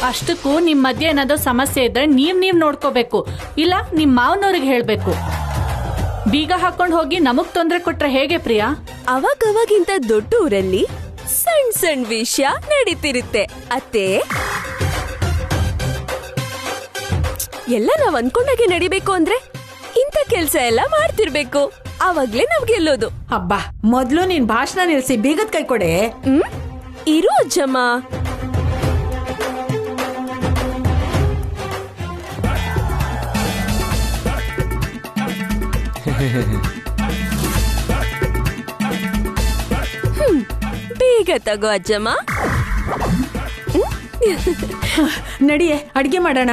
ಅಷ್ಟಕ್ಕೂ ನಿಮ್ ಮಧ್ಯೆ ಏನಾದ್ರು ಸಮಸ್ಯೆ ಇದ್ರೆ ನೀವ್ ನೋಡ್ಕೋಬೇಕು, ಇಲ್ಲ ನಿಮ್ ಮಾವನವ್ರಿಗೆ ಹೇಳ್ಬೇಕು. ಬೀಗ ಹಾಕೊಂಡ್ ಹೋಗಿ ನಮಗ್ ತೊಂದ್ರೆ ಕೊಟ್ರೆ ಹೇಗೆ ಪ್ರಿಯಾ? ಅವಾಗವಾಗಿಂತ ದೊಡ್ಡ ಊರಲ್ಲಿ ಸಣ್ಣ ಸಣ್ಣ ವಿಷಯ ನಡೀತಿರುತ್ತೆ ಅತ್ತೆ. ಎಲ್ಲ ನಾವ್ ಅನ್ಕೊಂಡಾಗೆ ನಡಿಬೇಕು ಅಂದ್ರೆ ಇಂಥ ಕೆಲ್ಸ ಎಲ್ಲ ಮಾಡ್ತಿರ್ಬೇಕು, ಆವಾಗ್ಲೇ ನಾವ್ ಗೆಲ್ಲೋದು. ಹಬ್ಬಾ, ಮೊದ್ಲು ನೀನ್ ಭಾಷಣ ನಿಲ್ಸಿ ಬೀಗದ ಕೈ ಕೊಡೆ. ಇರು ಅಜ್ಜಮ್ಮ. ಬೇಗ ತಗೋ ಅಜ್ಜಮ್ಮ. ನಡಿಯೇ ಅಡ್ಗೆ ಮಾಡೋಣ.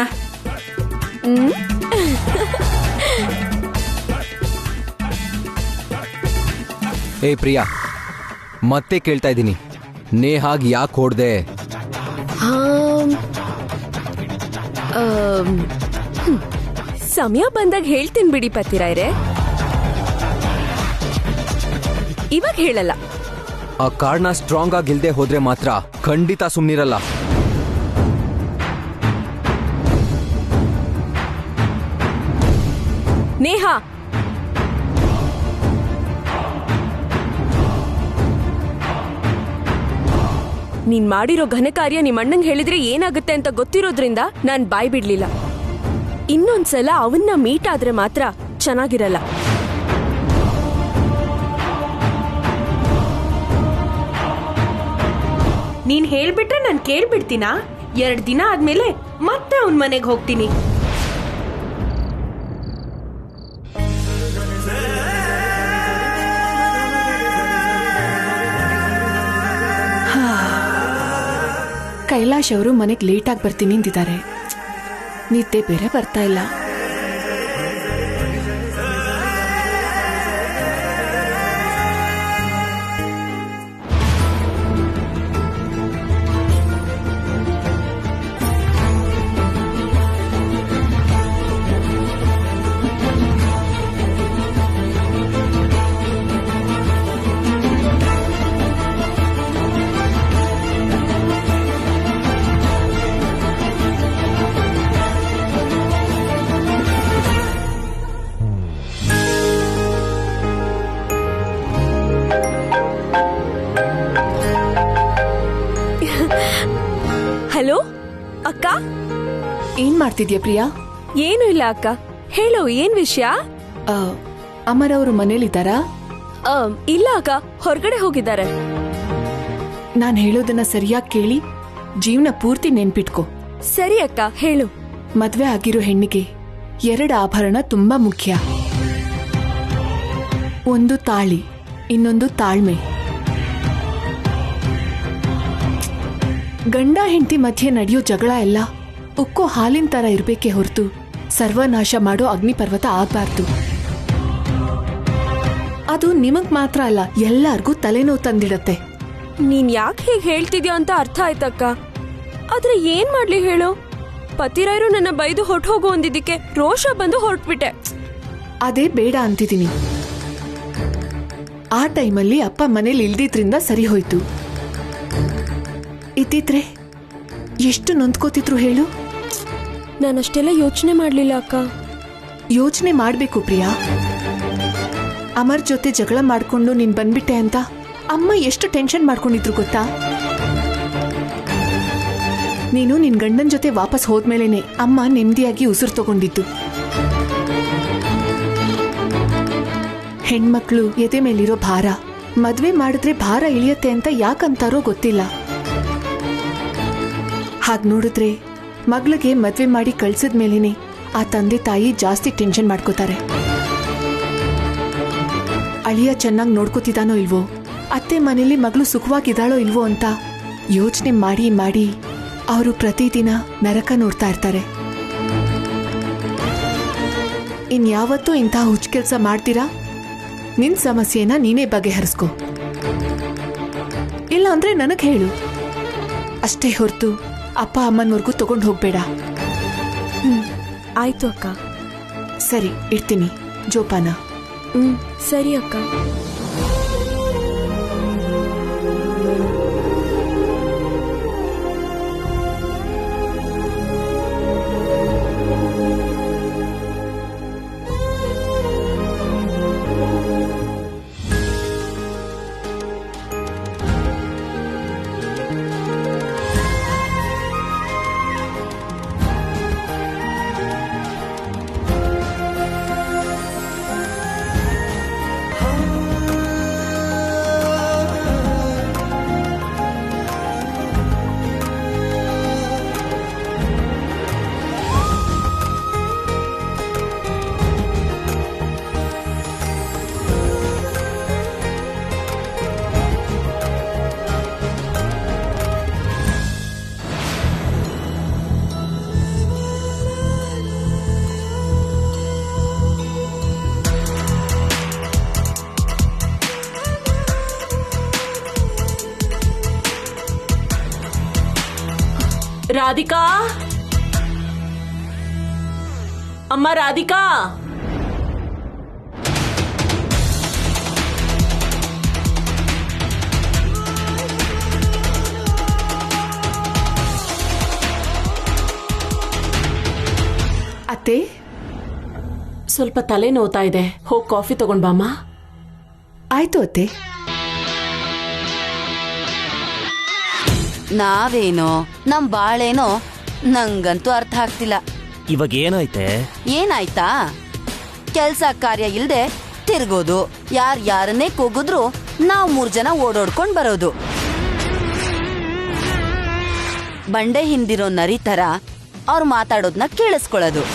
ಏ ಪ್ರಿಯಾ, ಮತ್ತೆ ಕೇಳ್ತಾ ಇದ್ದೀನಿ, ನೇಹಾಗ್ ಯಾಕೆ ಹೊಡ್ದೆ? ಸಮಯ ಬಂದಾಗ ಹೇಳ್ತೀನಿ ಬಿಡಿ ಪತಿರಾಯ್ರೆ, ಇವಾಗ ಹೇಳಲ್ಲ. ಆ ಕಾರ್ಡ್ನ ಸ್ಟ್ರಾಂಗ್ ಆಗಿ ಇಲ್ದೆ ಹೋದ್ರೆ ಮಾತ್ರ ಖಂಡಿತ ಸುಮ್ನಿರಲ್ಲ. ನೇಹಾ, ನೀನ್ ಮಾಡಿರೋ ಘನ ಕಾರ್ಯ ನಿಮ್ ಅಣ್ಣಂಗ್ ಹೇಳಿದ್ರೆ ಏನಾಗುತ್ತೆ ಅಂತ ಗೊತ್ತಿರೋದ್ರಿಂದ ನಾನ್ ಬಾಯ್ ಬಿಡ್ಲಿಲ್ಲ. ಇನ್ನೊಂದ್ಸಲ ಅವನ್ನ ಮೀಟ್ ಆದ್ರೆ ಮಾತ್ರ ಚೆನ್ನಾಗಿರಲ್ಲ. ನೀನ್ ಹೇಳ್ಬಿಟ್ರೆ ನಾನ್ ಕೇಳ್ಬಿಡ್ತೀನಾ? 2 ದಿನ ಆದ್ಮೇಲೆ ಮತ್ತೆ ಅವನ್ ಮನೆಗೆ ಹೋಗ್ತೀನಿ. ಕೈಲಾಶ್ ಅವರು ಮನೆಗೆ ಲೇಟಾಗಿ ಬರ್ತೀನಿ ಅಂತಿದ್ದಾರೆ. ನಿದ್ದೆ ಬೇರೆ ಬರ್ತಾ ಇಲ್ಲ. ಹಲೋ ಅಕ್ಕ, ಏನ್ ಮಾಡ್ತಿದ್ಯಾ ಪ್ರಿಯಾ? ಏನು ಇಲ್ಲ ಅಕ್ಕ, ಹೇಳು ಏನ್ ವಿಷಯ? ಅಮರ್ ಅವರು ಮನೇಲಿದ್ದಾರಾ? ಇಲ್ಲ ಅಕ್ಕ, ಹೊರಗಡೆ ಹೋಗಿದ್ದಾರೆ. ನಾನ್ ಹೇಳೋದನ್ನ ಸರಿಯಾಗಿ ಕೇಳಿ ಜೀವನ ಪೂರ್ತಿ ನೆನ್ಪಿಟ್ಕೋ. ಸರಿ ಅಕ್ಕ, ಹೇಳು. ಮದ್ವೆ ಆಗಿರೋ ಹೆಣ್ಣಿಗೆ 2 ಆಭರಣ ತುಂಬಾ ಮುಖ್ಯ. ಒಂದು ತಾಳಿ, ಇನ್ನೊಂದು ತಾಳ್ಮೆ. ಗಂಡ ಹೆಂಡತಿ ಮಧ್ಯೆ ನಡೆಯೋ ಜಗಳ ಎಲ್ಲ ಉಕ್ಕೋ ಹಾಲಿನ ತರ ಇರ್ಬೇಕೆ ಹೊರತು ಸರ್ವನಾಶ ಮಾಡೋ ಅಗ್ನಿಪರ್ವತ ಆಗ್ಬಾರ್ದು. ಅದು ನಿಮಗ್ ಮಾತ್ರ ಅಲ್ಲ, ಎಲ್ಲಾರ್ಗೂ ತಲೆನೋವು ತಂದಿಡತ್ತೆ. ನೀನ್ ಯಾಕೆ ಹೀಗೆ ಹೇಳ್ತಿದ್ಯಾ ಅಂತ ಅರ್ಥ ಆಯ್ತಕ್ಕ. ಆದ್ರೆ ಏನ್ ಮಾಡ್ಲಿ ಹೇಳು, ಪತಿರಾಯರು ನನ್ನ ಬೈದು ಹೊರಟು ಅಂದಿದ್ದಕ್ಕೆ ರೋಷ ಬಂದು ಹೊರಟ್ಬಿಟ್ಟೆ. ಅದೇ ಬೇಡ ಅಂತಿದ್ದೀನಿ. ಆ ಟೈಮಲ್ಲಿ ಅಪ್ಪ ಮನೇಲಿ ಇಲ್ದಿದ್ರಿಂದ ಸರಿ ಹೋಯ್ತು. ಇದ್ದಿದ್ರೆ ಎಷ್ಟು ನೊಂದ್ಕೋತಿದ್ರು ಹೇಳು. ನಾನಷ್ಟೆಲ್ಲ ಯೋಚನೆ ಮಾಡ್ಲಿಲ್ಲ ಅಕ್ಕ. ಯೋಚನೆ ಮಾಡ್ಬೇಕು ಪ್ರಿಯಾ. ಅಮರ್ ಜೊತೆ ಜಗಳ ಮಾಡ್ಕೊಂಡು ನೀನ್ ಬಂದ್ಬಿಟ್ಟೆ ಅಂತ ಅಮ್ಮ ಎಷ್ಟು ಟೆನ್ಷನ್ ಮಾಡ್ಕೊಂಡಿದ್ರು ಗೊತ್ತಾ? ನೀನು ನಿನ್ ಗಂಡನ್ ಜೊತೆ ವಾಪಸ್ ಹೋದ್ಮೇಲೆನೆ ಅಮ್ಮ ನೆಮ್ಮದಿಯಾಗಿ ಉಸಿರು ತಗೊಂಡಿದ್ದು. ಹೆಣ್ಮಕ್ಳು ಎದೆ ಮೇಲಿರೋ ಭಾರ ಮದ್ವೆ ಮಾಡಿದ್ರೆ ಭಾರ ಇಳಿಯತ್ತೆ ಅಂತ ಯಾಕಂತಾರೋ ಗೊತ್ತಿಲ್ಲ. ಹಾಗ್ ನೋಡಿದ್ರೆ ಮಗಳಿಗೆ ಮದ್ವೆ ಮಾಡಿ ಕಳ್ಸಿದ್ಮೇಲೇನೆ ಆ ತಂದೆ ತಾಯಿ ಜಾಸ್ತಿ ಟೆನ್ಷನ್ ಮಾಡ್ಕೋತಾರೆ. ಅಳಿಯ ಚೆನ್ನಾಗಿ ನೋಡ್ಕೋತಿದಾನೋ ಇಲ್ವೋ, ಅತ್ತೆ ಮನೇಲಿ ಮಗಳು ಸುಖವಾಗಿದ್ದಾಳೋ ಇಲ್ವೋ ಅಂತ ಯೋಚನೆ ಮಾಡಿ ಮಾಡಿ ಅವರು ಪ್ರತಿದಿನ ನರಕ ನೋಡ್ತಾ ಇರ್ತಾರೆ. ಇನ್ಯಾವತ್ತೂ ಇಂತಹ ಹುಚ್ಚ ಕೆಲಸ ಮಾಡ್ತೀರಾ? ನಿನ್ ಸಮಸ್ಯೆನ ನೀನೇ ಬಗೆಹರಿಸ್ಕೊ, ಇಲ್ಲ ಅಂದ್ರೆ ನನಗ್ ಹೇಳು ಅಷ್ಟೇ ಹೊರತು ಅಪ್ಪ ಅಮ್ಮನವರೆಗೂ ತಗೊಂಡು ಹೋಗ್ಬೇಡ. ಆಯ್ತು ಅಕ್ಕ. ಸರಿ, ಇಡ್ತೀನಿ. ಜೋಪಾನ. ಸರಿ ಅಕ್ಕ. ರಾಧಿಕಾ, ಅಮ್ಮ ರಾಧಿಕಾ. ಅತ್ತೆ, ಸ್ವಲ್ಪ ತಲೆ ನೋವ್ತಾ ಇದೆ, ಹೋಗಿ ಕಾಫಿ ತಗೊಂಡ್ ಬಾಮ್ಮ. ಆಯ್ತು ಅತ್ತೆ. ನಾವೇನೋ ನಮ್ ಬಾಳೇನೋ ನಂಗಂತೂ ಅರ್ಥ ಆಗ್ತಿಲ್ಲ. ಇವಾಗ ಏನಾಯ್ತೆ? ಏನಾಯ್ತಾ? ಕೆಲ್ಸ ಕಾರ್ಯ ಇಲ್ದೆ ತಿರ್ಗೋದು, ಯಾರನ್ನೇ ಕೂಗಿದ್ರು ನಾವ್ 3 ಜನ ಓಡೋಡ್ಕೊಂಡ್ ಬರೋದು. ಬಂಡೆ ಹಿಂದಿರೋ ನರಿ ತರ ಅವ್ರು ಮಾತಾಡೋದ್ನ ಕೇಳಿಸ್ಕೊಳ್ಳೋದು.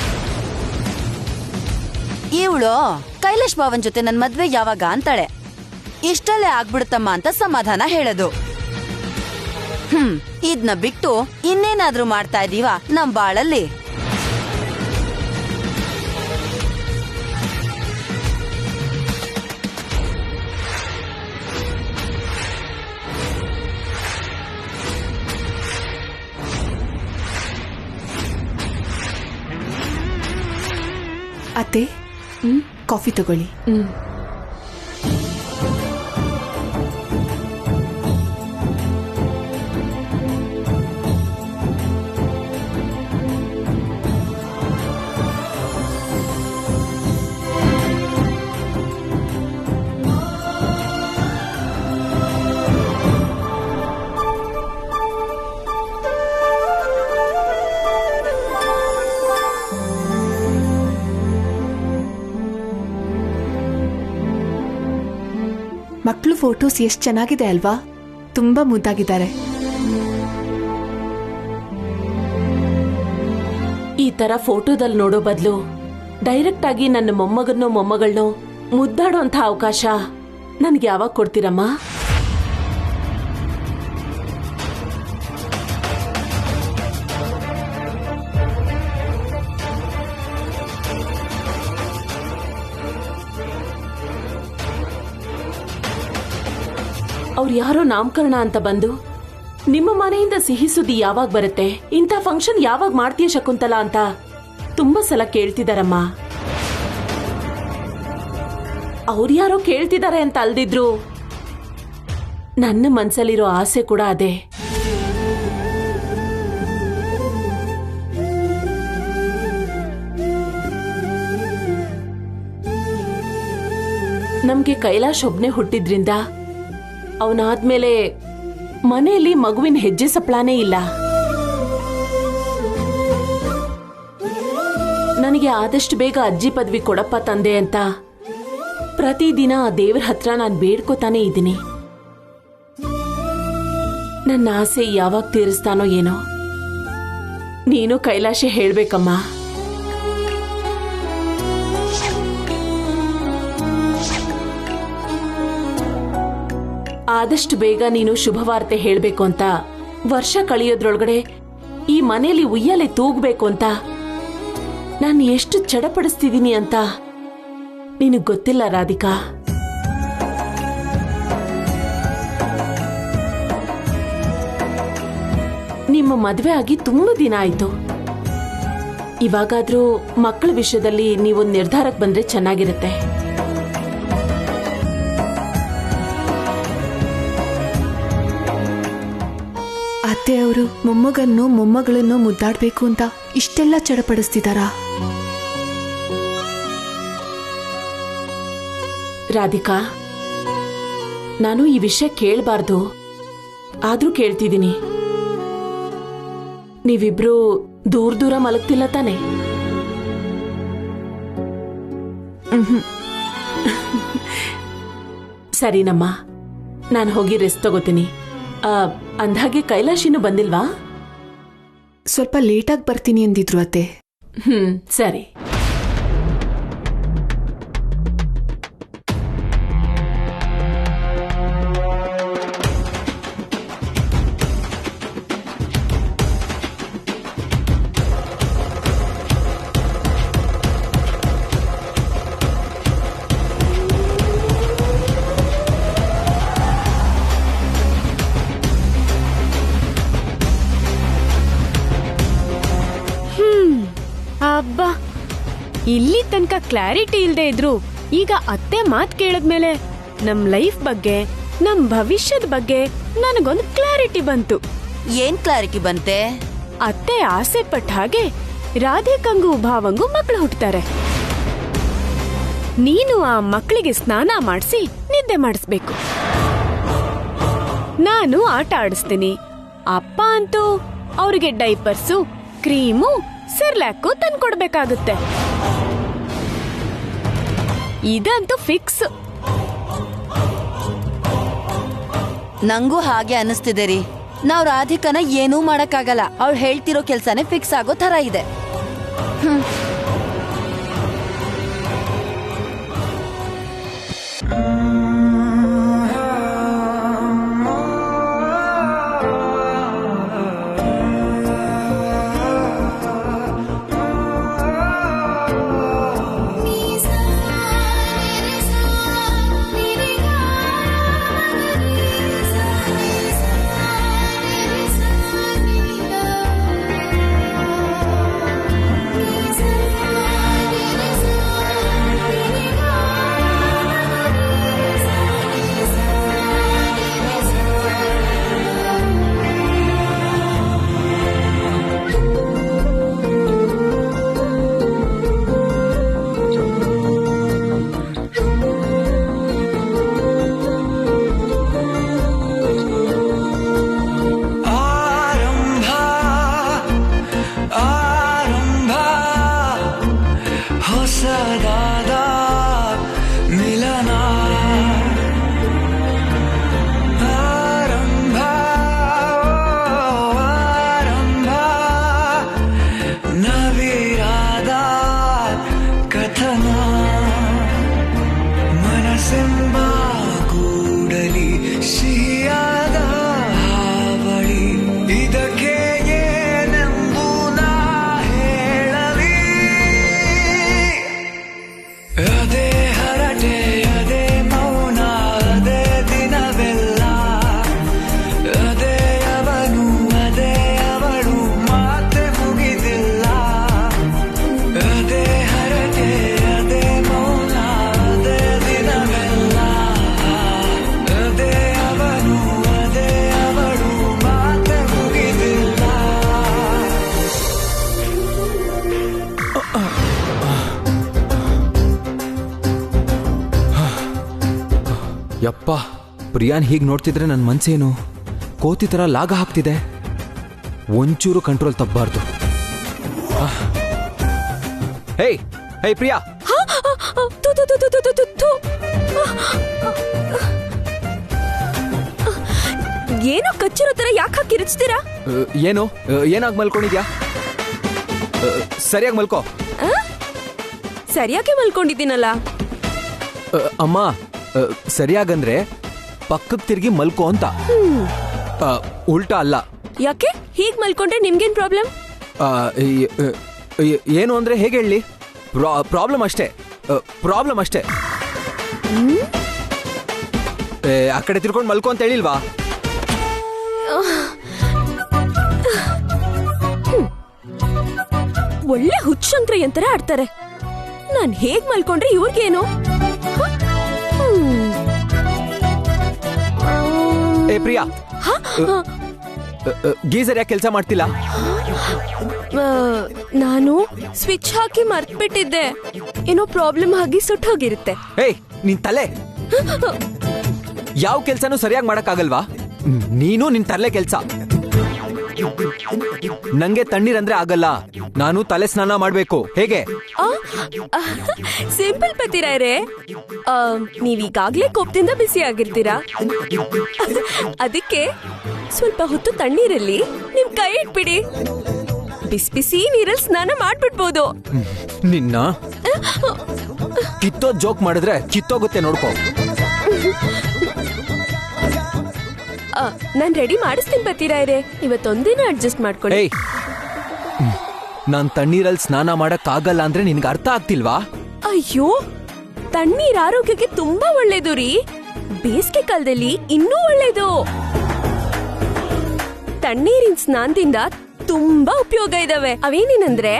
ಇವಳು ಕೈಲೇಶ್ ಬಾವನ್ ಜೊತೆ ನನ್ ಮದ್ವೆ ಯಾವಾಗ ಅಂತಾಳೆ. ಇಷ್ಟಲ್ಲೇ ಆಗ್ಬಿಡುತ್ತಮ್ಮ ಅಂತ ಸಮಾಧಾನ ಹೇಳೋದು. ಇದ್ನ ಬಿಟ್ಟು ಇನ್ನೇನಾದ್ರೂ ಮಾಡ್ತಾ ಇದೀವ ನಮ್ ಬಾಳಲ್ಲಿ? ಅತ್ತೆ, ಕಾಫಿ ತಗೊಳ್ಳಿ. ಮಕ್ಕಳು ಫೋಟೋಸ್ ಎಷ್ಟು ಚೆನ್ನಾಗಿದೆ ಅಲ್ವಾ? ತುಂಬಾ ಮುದ್ದಾಗಿದ್ದಾರೆ. ಈ ತರ ಫೋಟೋದಲ್ಲಿ ನೋಡೋ ಬದಲು ಡೈರೆಕ್ಟ್ ಆಗಿ ನನ್ನ ಮೊಮ್ಮಗನ್ನೋ ಮೊಮ್ಮಗಳನ್ನೋ ಮುದ್ದಾಡೋ ಅಂತ ಅವಕಾಶ ನನ್ಗೆ ಯಾವಾಗ ಕೊಡ್ತೀರಮ್ಮ? ಅವ್ರು ಯಾರೋ ನಾಮಕರಣ ಅಂತ ಬಂದು ನಿಮ್ಮ ಮನೆಯಿಂದ ಸಿಹಿ ಸುದ್ದಿ ಯಾವಾಗ ಬರುತ್ತೆ, ಇಂಥ ಫಂಕ್ಷನ್ ಯಾವಾಗ ಮಾಡ್ತೀಯ ಶಕುಂತಲಾ ಅಂತ ತುಂಬಾ ಸಲ ಕೇಳ್ತಿದಾರಮ್ಮ. ಅವ್ರು ಯಾರೋ ಕೇಳ್ತಿದ್ದಾರೆ ಅಂತ ಅಲ್ದಿದ್ರು ನನ್ನ ಮನ್ಸಲ್ಲಿರೋ ಆಸೆ ಕೂಡ ಅದೇ. ನಮ್ಗೆ ಕೈಲಾಶ್ ಒಬ್ನೇ ಹುಟ್ಟಿದ್ರಿಂದ ಅವನಾದ್ಮೇಲೆ ಮನೆಯಲ್ಲಿ ಮಗುವಿನ ಹೆಜ್ಜೆ ಸಪ್ಲಾನೇ ಇಲ್ಲ. ನನಗೆ ಆದಷ್ಟು ಬೇಗ ಅಜ್ಜಿ ಪದವಿ ಕೊಡಪ್ಪ ತಂದೆ ಅಂತ ಪ್ರತಿದಿನ ಆ ದೇವರ ಹತ್ರ ನಾನು ಬೇಡ್ಕೋತಾನೆ ಇದ್ದೀನಿ. ನನ್ನ ಆಸೆ ಯಾವಾಗ ತೀರಿಸ್ತಾನೋ ಏನೋ. ನೀನು ಕೈಲಾಶೆ ಹೇಳ್ಬೇಕಮ್ಮ. ಆದಷ್ಟು ಬೇಗ ನೀನು ಶುಭವಾರ್ತೆ ಹೇಳ್ಬೇಕು ಅಂತ, ವರ್ಷ ಕಳೆಯೋದ್ರೊಳಗಡೆ ಈ ಮನೆಯಲ್ಲಿ ಉಯ್ಯಾಲೆ ತೂಗ್ಬೇಕು ಅಂತ ನಾನು ಎಷ್ಟು ಚಡಪಡಿಸ್ತಿದ್ದೀನಿ ಅಂತ ನಿನಗ್ ಗೊತ್ತಿಲ್ಲ ರಾಧಿಕಾ. ನಿಮ್ಮ ಮದ್ವೆ ಆಗಿ ತುಂಬಾ ದಿನ ಆಯ್ತು. ಇವಾಗಾದ್ರೂ ಮಕ್ಕಳ ವಿಷಯದಲ್ಲಿ ನೀವೊಂದು ನಿರ್ಧಾರಕ್ಕೆ ಬಂದ್ರೆ ಚೆನ್ನಾಗಿರುತ್ತೆ. ಅತ್ತೆ ಅವರು ಮೊಮ್ಮಗನ್ನು ಮೊಮ್ಮಗಳನ್ನು ಮುದ್ದಾಡ್ಬೇಕು ಅಂತ ಇಷ್ಟೆಲ್ಲ ಚಡಪಡಿಸ್ತಿದಾರಾ? ರಾಧಿಕಾ, ನಾನು ಈ ವಿಷಯ ಕೇಳಬಾರ್ದು, ಆದ್ರೂ ಕೇಳ್ತಿದ್ದೀನಿ. ನೀವಿಬ್ರು ದೂರ ದೂರ ಮಲಗ್ತಿಲ್ಲ ತಾನೆ? ಸರಿನಮ್ಮ, ನಾನು ಹೋಗಿ ರೆಸ್ಟ್ ತಗೋತೀನಿ. ಅಂದ್ಹಾಗೆ ಕೈಲಾಶಿನೂ ಬಂದಿಲ್ವಾ? ಸ್ವಲ್ಪ ಲೇಟಾಗಿ ಬರ್ತೀನಿ ಅಂದಿದ್ರು ಅತ್ತೆ. ಸರಿ. ಇಲ್ಲಿ ತನಕ ಕ್ಲಾರಿಟಿ ಇಲ್ದೇ ಇದ್ರು ಈಗ ಅತ್ತೆ ಮಾತ್ ಕೇಳದ್ಮೇಲೆ ನಮ್ ಲೈಫ್ ಬಗ್ಗೆ ನಮ್ ಭವಿಷ್ಯದ ಬಗ್ಗೆ ನನಗೊಂದು ಕ್ಲಾರಿಟಿ ಬಂತು. ಏನ್ ಕ್ಲಾರಿಟಿ ಬಂತೆ? ಅತ್ತೆ ಆಸೆ ಪಟ್ಟ ಹಾಗೆ ರಾಧಿಕಂಗೂ ಭಾವಂಗೂ ಮಕ್ಕಳು ಹುಟ್ಟುತ್ತಾರೆ. ನೀನು ಆ ಮಕ್ಕಳಿಗೆ ಸ್ನಾನ ಮಾಡಿಸಿ ನಿದ್ದೆ ಮಾಡಿಸ್ಬೇಕು. ನಾನು ಆಟ ಆಡಿಸ್ತೀನಿ. ಅಪ್ಪ ಅಂತೂ ಅವ್ರಿಗೆ ಡೈಪರ್ಸು, ಕ್ರೀಮು, ಸಿರ್ಲಾಕು ತಂದ್ಕೊಡ್ಬೇಕಾಗುತ್ತೆ. ಇದಂತೂ ಫಿಕ್ಸ್. ನಂಗೂ ಹಾಗೆ ಅನಿಸ್ತಿದೆ ರೀ. ನಾವ್ ರಾಧಿಕನ ಏನೂ ಮಾಡಕ್ಕಾಗಲ್ಲ. ಅವಳು ಹೇಳ್ತಿರೋ ಕೆಲ್ಸನೇ ಫಿಕ್ಸ್ ಆಗೋ ತರ ಇದೆ. ಯಪ್ಪ, ಪ್ರಿಯಾನ್ ಹೀಗೆ ನೋಡ್ತಿದ್ರೆ ನನ್ನ ಮನ್ಸೇನು ಕೋತಿ ತರ ಲಾಗ ಹಾಕ್ತಿದೆ. ಒಂಚೂರು ಕಂಟ್ರೋಲ್ ತಪ್ಪಬಾರ್ದು. ಹೇಯ್ ಹೇಯ್ ಪ್ರಿಯಾ, ಏನೋ ಕಚ್ಚಿರೋ ತರ ಯಾಕೆ ಕಿರಿಚ್ತೀರಾ? ಏನು ಏನಾಗಿ ಮಲ್ಕೊಂಡಿದ್ಯಾ? ಸರಿಯಾಗಿ ಮಲ್ಕೋ. ಸರಿಯಾಗಿ ಮಲ್ಕೊಂಡಿದ್ದೀನಲ್ಲ. ಅಮ್ಮ, ಸರಿಯಾಗಂದ್ರೆ ಪಕ್ಕಕ್ಕೆ ತಿರುಗಿ ಮಲ್ಕೋ ಅಂತ, ಉಲ್ಟಾ ಅಲ್ಲ. ಯಾಕೆ ಹೀಗ್ ಮಲ್ಕೊಂಡ್ರೆ ನಿಮ್ಗೇನ್ ಪ್ರಾಬ್ಲಮ್? ಏನು ಅಂದ್ರೆ ಹೇಗೆ ಹೇಳಿ, ಪ್ರಾಬ್ಲಮ್ ಅಷ್ಟೇ, ಪ್ರಾಬ್ಲಮ್ ಅಷ್ಟೇ. ಆ ಕಡೆ ತಿರ್ಕೊಂಡು ಮಲ್ಕೋ ಅಂತ ಹೇಳಿಲ್ವಾ? ಒಳ್ಳೆ ಹುಚ್ಚಂಕ್ರ ಎಂತರ ಆಡ್ತಾರೆ. ನಾನ್ ಹೇಗ್ ಮಲ್ಕೊಂಡ್ರೆ ಇವ್ರಿಗೇನು? ಏ ಪ್ರಿಯಾ, ಗೀಸರ್ ಯಾಕೆ ಕೆಲಸ ಮಾಡ್ತಿಲ್ಲ? ನಾನು ಸ್ವಿಚ್ ಹಾಕಿ ಮರ್ತ್ಬಿಟ್ಟಿದ್ದೆ. ಏನೋ ಪ್ರಾಬ್ಲಮ್ ಆಗಿ ಸುಟ್ಟೋಗಿರುತ್ತೆ. ಏಯ್, ನಿನ್ ತಲೆ ಯಾವ ಕೆಲ್ಸನೂ ಸರಿಯಾಗಿ ಮಾಡಕ್ಕಾಗಲ್ವಾ? ನೀನು ನಿನ್ ತಲೆ ಕೆಲ್ಸ. ನಂಗೆ ತಣ್ಣೀರಂದ್ರೆ ಆಗಲ್ಲ, ನಾನು ತಲೆ ಸ್ನಾನ ಮಾಡ್ಬೇಕು. ಹೇಗೆ? ಸಿಂಪಲ್ ಪತಿರಾಯ್ರೆ, ನೀವೀಗಾಗ್ಲೇ ಕೋಪದಿಂದ ಬಿಸಿ ಆಗಿರ್ತೀರಾ. ಅದಕ್ಕೆ ಸ್ವಲ್ಪ ಹೊತ್ತು ತಣ್ಣೀರಲ್ಲಿ ನಿಮ್ ಕೈ ಇಟ್ಬಿಡಿ. ಬಿಸಿ ಬಿಸಿ ನೀರಲ್ಲಿ ಸ್ನಾನ ಮಾಡ್ಬಿಡ್ಬೋದು. ನಿನ್ನ ಕಿತ್ತೋ ಜೋಕ್ ಮಾಡಿದ್ರೆ ಕಿತ್ತೋಗುತ್ತೆ, ನೋಡ್ಕೋ. ನಾನ್ ರೆಡಿ ಮಾಡಿಸ್ತೀನಿ ಪತಿರಾಯ್ರೆ, ಇವತ್ತೊಂದಿನ ಅಡ್ಜಸ್ಟ್ ಮಾಡ್ಕೊಳ್ಳಿ. ನಾನ್ ತಣ್ಣೀರಲ್ಲಿ ಸ್ನಾನ ಮಾಡಕ್ ಆಗಲ್ಲ ಅಂದ್ರೆ ನಿನ್ಗೆ ಅರ್ಥ ಆಗ್ತಿಲ್ವಾ? ಅಯ್ಯೋ, ತಣ್ಣೀರ್ ಆರೋಗ್ಯಕ್ಕೆ ತುಂಬಾ ಒಳ್ಳೇದು ರೀ. ಬೇಸಿಗೆ ಕಾಲದಲ್ಲಿ ಇನ್ನೂ ಒಳ್ಳೇದು. ತಣ್ಣೀರಿನ ಸ್ನಾನದಿಂದ ತುಂಬಾ ಉಪಯೋಗ ಇದಾವೆ. ಅವೇನೇನಂದ್ರೆ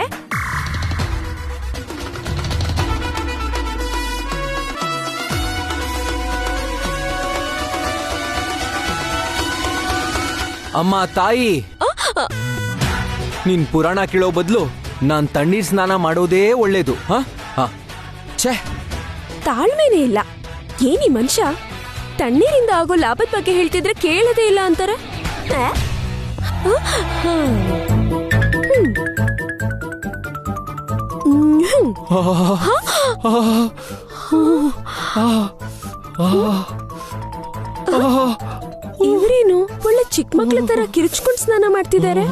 ಅಮ್ಮ ತಾಯಿ, ನೀನ್ ಪುರಾಣ ಕೇಳೋ ಬದಲು ನಾನ್ ತಣ್ಣೀರ್ ಸ್ನಾನ ಮಾಡೋದೇ ಒಳ್ಳೇದು. ಛೇ, ತಾಳ್ಮೆನೇ ಇಲ್ಲ. ಏನಿ ಮನುಷ್ಯ ತಣ್ಣೀರಿಂದ ಆಗೋ ಲಾಭದ ಬಗ್ಗೆ ಹೇಳ್ತಿದ್ರೆ ಕೇಳದೇ ಇಲ್ಲ ಅಂತಾರೆ. ಇವ್ರೇನು ಒಳ್ಳೆ ಚಿಕ್ಕ ಮಕ್ಳ ತರ ಕಿರ್ಚ್ಕೊಂಡ್ ಸ್ನಾನ ಮಾಡ್ತಿದ್ದಾರೆ.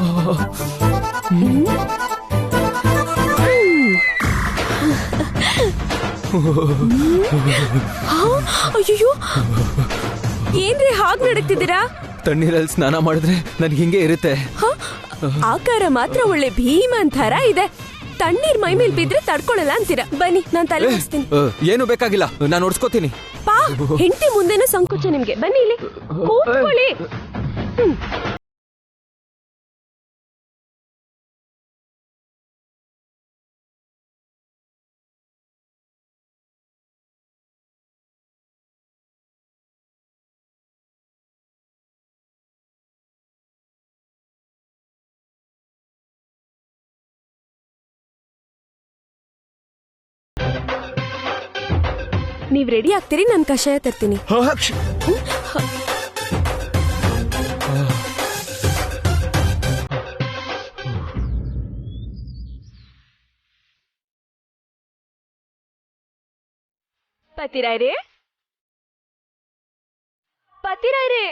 ಅಯ್ಯೋ, ಏನ್ರಿ ಹಾಗ್ ನಡಕ್ತಿದ್ದೀರಾ? ತಣ್ಣೀರಲ್ಲಿ ಸ್ನಾನ ಮಾಡಿದ್ರೆ ನನ್ಗೆ ಹಿಂಗೆ ಇರುತ್ತೆ. ಆಕಾರ ಮಾತ್ರ ಒಳ್ಳೆ ಭೀಮನ್ ತರ ಇದೆ. ತಣ್ಣೀರ್ ಮೈ ಮೇಲ್ ಬಿದ್ರೆ ತಡ್ಕೊಳಲ್ಲ ಅಂತೀರಾ? ಬನ್ನಿ, ನಾನ್ ತಲೆ ಓಡಿಸ್ತೀನಿ. ಏನು ಬೇಕಾಗಿಲ್ಲ, ನಾನು ಓಡಿಸ್ಕೋತೀನಿ. ಪಾ, ಹೆಂಡತಿ ಮುಂದೆನೂ ಸಂಕೋಚ ನಿಮ್ಗೆ. ಬನ್ನಿ ಇಲ್ಲಿ ಕೂತ್ಕೊಳ್ಳಿ. ನೀವ್ ರೆಡಿ ಆಗ್ತೀರಿ? ನಾನ್ ಕಷಾಯ ತರ್ತೀನಿ. ಪತಿರಾಯ್ರೆ, ಪತಿರಾಯ್ರೆ,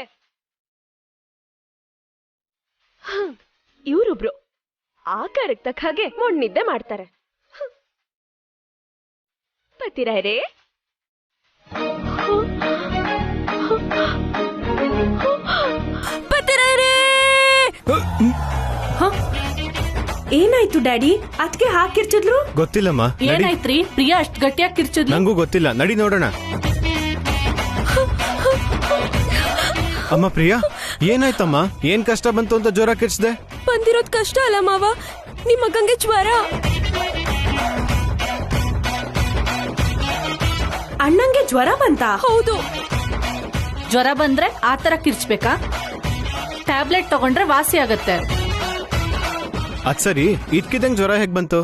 ಇವ್ರೊಬ್ರು ಆಕಾರಕ್ಕೆ ತಕ್ಕ ಹಾಗೆ ಮೊಣ್ಣಿದ್ದೆ ಮಾಡ್ತಾರೆ. ಪತಿರಾಯ್ರೆ, ಏನಾಯ್ತು ಡ್ಯಾಡಿ? ಅದಕ್ಕೆ ಹಾಕಿರ್ಚಿದ್ಲು? ಗೊತ್ತಿಲ್ಲಮ್ಮ. ಏನಾಯ್ತ್ರಿ? ಪ್ರಿಯಾ ಅಷ್ಟ್ ಗಟ್ಟಿಯಾಗಿ ಕಿರ್ಚಿದ್ಲು? ನಂಗೂ ಗೊತ್ತಿಲ್ಲ, ನಡಿ ನೋಡೋಣ. ಅಮ್ಮ ಪ್ರಿಯಾ, ಏನಾಯ್ತಮ್ಮ? ಏನ್ ಕಷ್ಟ ಬಂತು ಅಂತ ಜ್ವರ ಕಿರ್ಚ್ದೆ? ಬಂದಿರೋದ್ ಕಷ್ಟ ಅಲ್ಲ ಮಾವ, ನಿಮ್ ಮಗಂಗೆ ಜ್ವರ. ಅಣ್ಣಂಗೆ ಜ್ವರ ಬಂತ? ಹೌದು. ಜ್ವರ ಬಂದ್ರೆ ಆತರ ಕಿರ್ಚ್ಬೇಕಾ? ಟ್ಯಾಬ್ಲೆಟ್ ತಗೊಂಡ್ರೆ ವಾಸಿ ಆಗತ್ತೆ. ಅದ್ ಸರಿ, ಇದ್ಕಿದಂಗ್ ಜ್ವರ ಹೇಗ್ ಬಂತು?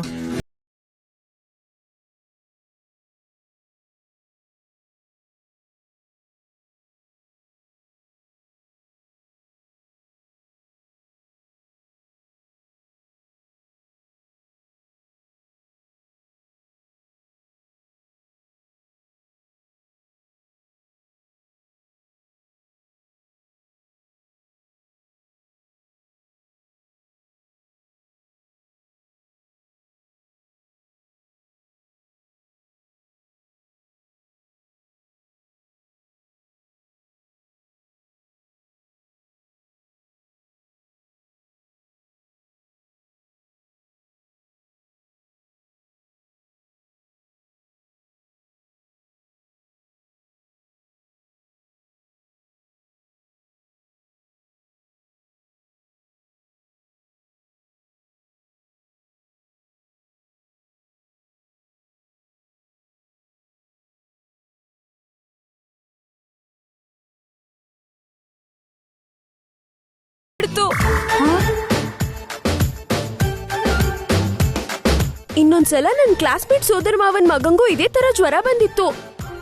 ಇನ್ನೊಂದ್ಸಲ ನನ್ ಕ್ಲಾಸ್ಮೇಟ್ ಸೋದರ ಮಾವನ್ ಮಗಂಗೂ ಇದೇ ತರ ಜ್ವರ ಬಂದಿತ್ತು.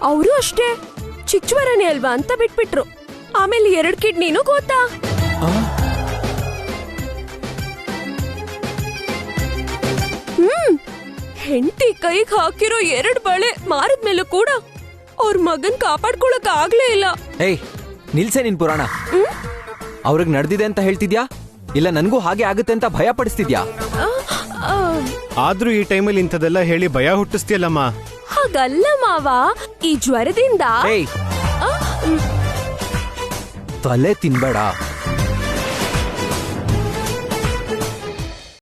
ಅವರು ಅಷ್ಟೇ ಚಿಕ್ಕ ಜ್ವರನೇ ಅಲ್ವಾ ಅಂತ ಬಿಟ್ಬಿಟ್ರು. ಆಮೇಲೆ 2 ಕಿಡ್ನಿನೂ ಗೊತ್ತಾ. ಹೆಂಡತಿ ಕೈಗೆ ಹಾಕಿರೋ 2 ಬಳೆ ಮಾರಿದ್ಮೇಲೂ ಕೂಡ ಅವ್ರ ಮಗನ್ ಕಾಪಾಡ್ಕೊಳಕ್ ಆಗ್ಲೇ ಇಲ್ಲ. ಏಯ್, ನಿಲ್ಸೆ ನಿನ್ ಪುರಾಣ. ಅವ್ರಿಗೆ ನಡೆದಿದೆ ಅಂತ ಹೇಳ್ತಿದ್ಯಾ, ಇಲ್ಲ ನನ್ಗೂ ಹಾಗೆ ಆಗುತ್ತೆ ಅಂತ ಭಯ ಪಡಿಸ್ತಿದ್ಯಾ? ಆದ್ರೂ ಈ ಟೈಮಲ್ಲಿ ಇಂಥದೆಲ್ಲ ಹೇಳಿ ಭಯ ಹುಟ್ಟಿಸ್ತೀಯಲ್ಲಮ್ಮ. ಹಾಗಲ್ಲ ಮಾವ, ಈ ಜ್ವರದಿಂದ ತಲೆ ತಿನ್ಬೇಡ.